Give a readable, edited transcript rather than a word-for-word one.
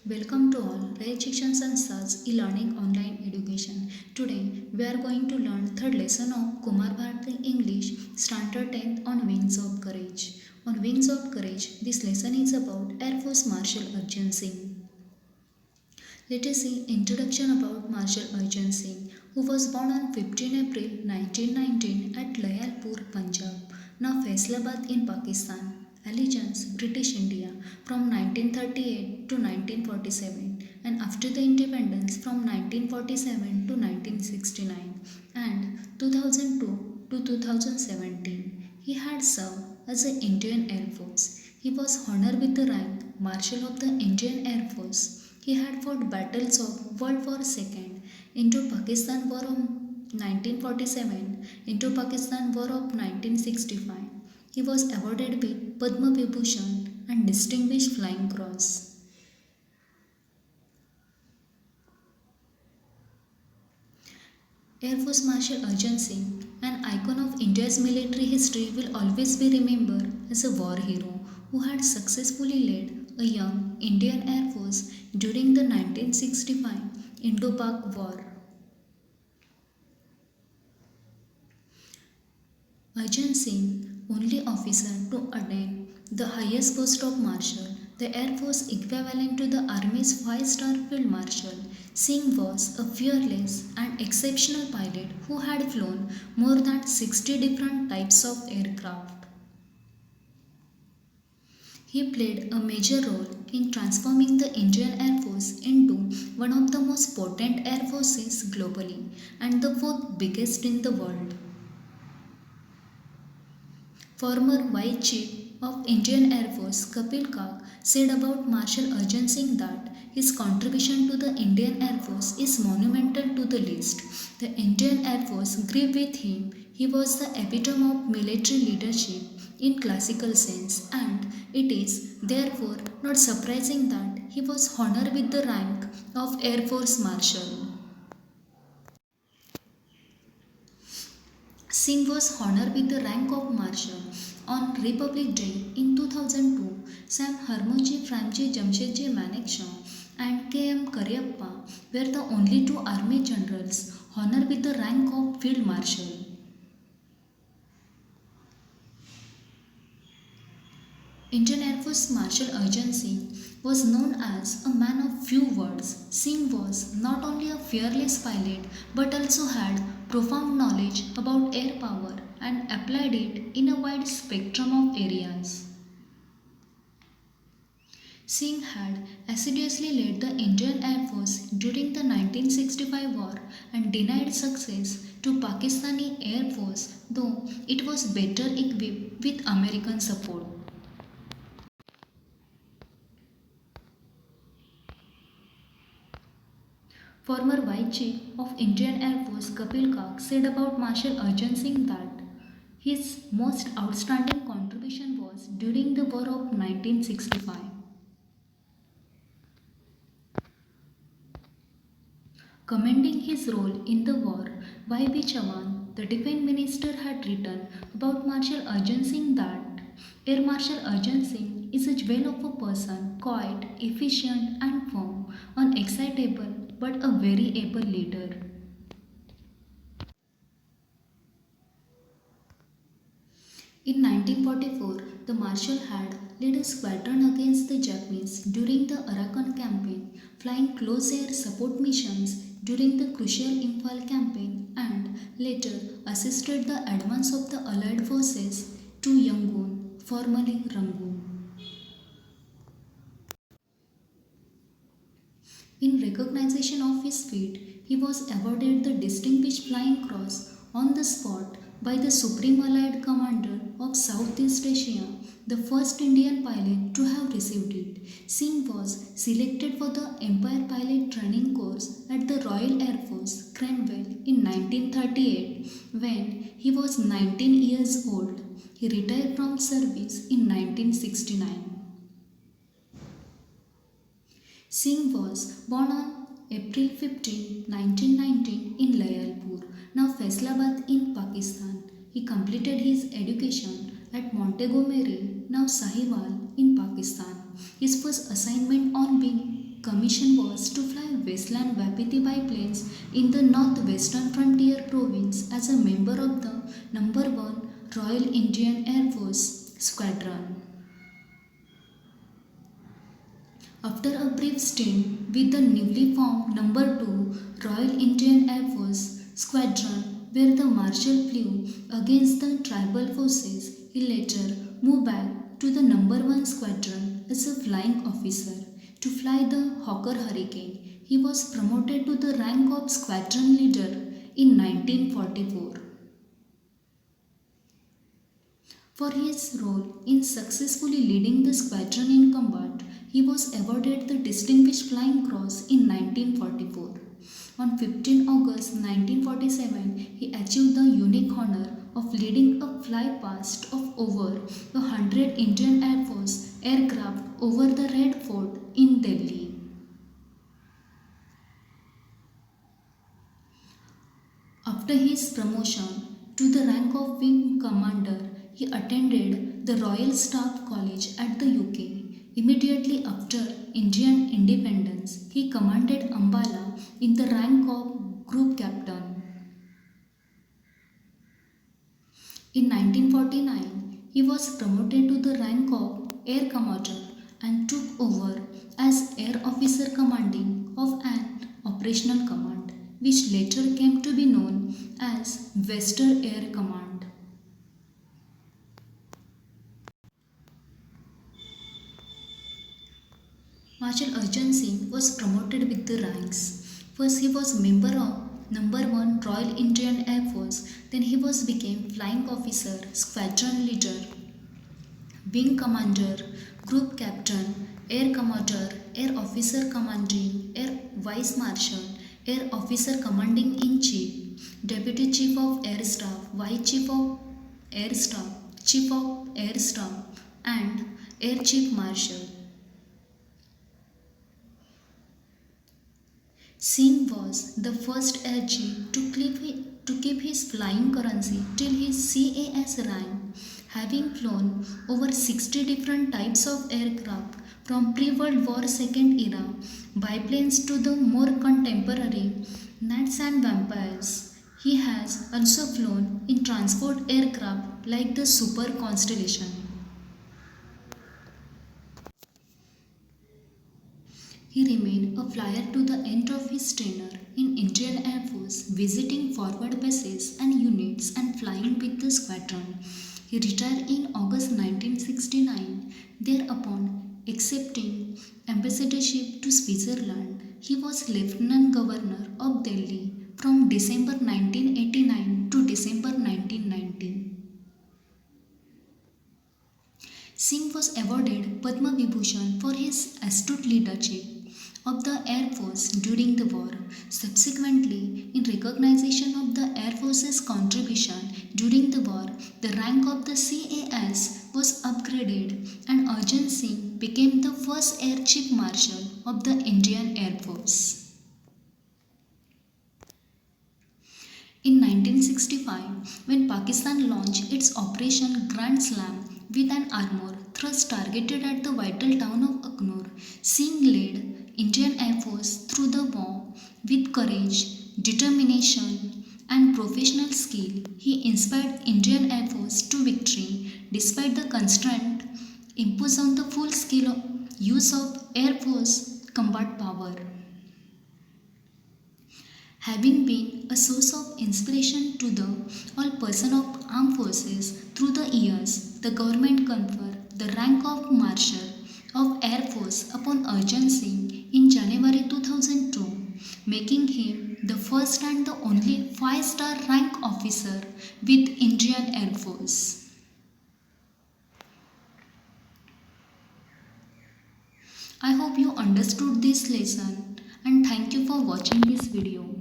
Welcome to all Raya Shikshan Sanstha's e-learning online education. Today we are going to learn third lesson of Kumar Bharati English Standard 10th on Wings of Courage. On Wings of Courage, this lesson is about Air Force Marshal Arjun Singh. Let us see introduction about Marshal Arjun Singh, who was born on 15 April 1919 at Layalpur, Punjab, now Faisalabad in Pakistan. Allegiance British India from 1938 to 1947 and after the independence from 1947 to 1969 and 2002 to 2017. He had served as the Indian Air Force. He was honored with the rank Marshal of the Indian Air Force. He had fought battles of World War II, Indo-Pakistan War of 1947, Indo-Pakistan War of 1965. He was awarded with Padma Vibhushan and Distinguished Flying Cross. Air Force Marshal Arjun Singh, an icon of India's military history, will always be remembered as a war hero who had successfully led a young Indian Air Force during the 1965 Indo-Pak War. Arjun Singh, only officer to attain the highest post of Marshal, the Air Force equivalent to the Army's 5-star Field Marshal, Singh was a fearless and exceptional pilot who had flown more than 60 different types of aircraft. He played a major role in transforming the Indian Air Force into one of the most potent air forces globally and the fourth biggest in the world. Former Vice Chief of Indian Air Force Kapil Kak said about Marshal Arjun Singh that his contribution to the Indian Air Force is monumental to the list. The Indian Air Force grew with him. He was the epitome of military leadership in classical sense, and it is therefore not surprising that he was honored with the rank of Air Force Marshal. Singh was honored with the rank of Marshal on Republic Day in 2002. Sam Harmoji Framji Jamshedji Manekshaw and K.M. Karyappa were the only two army generals honored with the rank of Field Marshal. Indian Air Force Marshal Arjun Singh was known as a man of few words. Singh was not only a fearless pilot but also had profound knowledge about air power and applied it in a wide spectrum of areas. Singh had assiduously led the Indian Air Force during the 1965 war and denied success to Pakistani Air Force, though it was better equipped with American support. Former Vice Chief of Indian Air Force Kapil Kak said about Marshal Arjun Singh that his most outstanding contribution was during the War of 1965. Commending his role in the war, Y.B. Chavan, the Defence Minister, had written about Marshal Arjun Singh that Air Marshal Arjun Singh is a jewel of a person, quiet, efficient and firm, unexcitable but a very able leader. In 1944, the Marshal had led a squadron against the Japanese during the Arakan campaign, flying close air support missions during the crucial Imphal campaign, and later assisted the advance of the Allied forces to Yangon, formerly Rangoon. In recognition of his feat, he was awarded the Distinguished Flying Cross on the spot by the Supreme Allied Commander of Southeast Asia, the first Indian pilot to have received it. Singh was selected for the Empire Pilot Training Course at the Royal Air Force, Cranwell, in 1938 when he was 19 years old. He retired from service in 1969. Singh was born on April 15, 1919 in Layalpur, now Faisalabad in Pakistan. He completed his education at Montgomery, now Sahiwal in Pakistan. His first assignment on wing commission was to fly Westland Wapiti biplanes in the northwestern frontier province as a member of the number 1 Royal Indian Air Force Squadron. After a brief stint with the newly formed number 2 Royal Indian Air Force Squadron, where the Marshal flew against the tribal forces, he later moved back to the number 1 Squadron as a flying officer to fly the Hawker Hurricane. He was promoted to the rank of Squadron Leader in 1944. For his role in successfully leading the squadron in combat, he was awarded the Distinguished Flying Cross in 1944. On 15 August 1947, he achieved the unique honor of leading a fly past of over 100 Indian Air Force aircraft over the Red Fort in Delhi. After his promotion to the rank of Wing Commander, he attended the Royal Staff College at the UK. Immediately after Indian independence, he commanded Ambala in the rank of Group Captain. In 1949, he was promoted to the rank of Air Commodore and took over as Air Officer Commanding of an operational command, which later came to be known as Western Air Command. Marshal Arjan Singh was promoted with the ranks. First he was member of number 1 Royal Indian Air Force, then he became Flying Officer, Squadron Leader, Wing Commander, Group Captain, Air Commodore, Air Officer Commanding, Air Vice Marshal, Air Officer Commanding in Chief, Deputy Chief of Air Staff, Vice Chief of Air Staff, Chief of Air Staff, and Air Chief Marshal. Singh was the first air chief to keep his flying currency till his CAS rank, having flown over 60 different types of aircraft from pre-World War II era biplanes to the more contemporary Gnats and Vampires. He has also flown in transport aircraft like the Super Constellation. He remained a flyer to the end of his tenure in Indian Air Force, visiting forward bases and units and flying with the squadron. He retired in August 1969. Thereupon, accepting ambassadorship to Switzerland, he was Lieutenant Governor of Delhi from December 1989 to December 1990. Singh was awarded Padma Vibhushan for his astute leadership of the Air Force during the war. Subsequently, in recognition of the Air Force's contribution during the war, the rank of the CAS was upgraded and Arjan Singh became the first Air Chief Marshal of the Indian Air Force. In 1965, when Pakistan launched its Operation Grand Slam with an armor thrust targeted at the vital town of Aknur, Singh led Indian Air Force through the war with courage, determination, and professional skill. He inspired Indian Air Force to victory despite the constraint imposed on the full-scale use of Air Force combat power. Having been a source of inspiration to all persons of armed forces through the years, the government conferred the rank of Marshal of Air Force upon Arjan Singh in January 2002, making him the first and the only 5-star rank officer with Indian Air Force. I hope you understood this lesson and thank you for watching this video.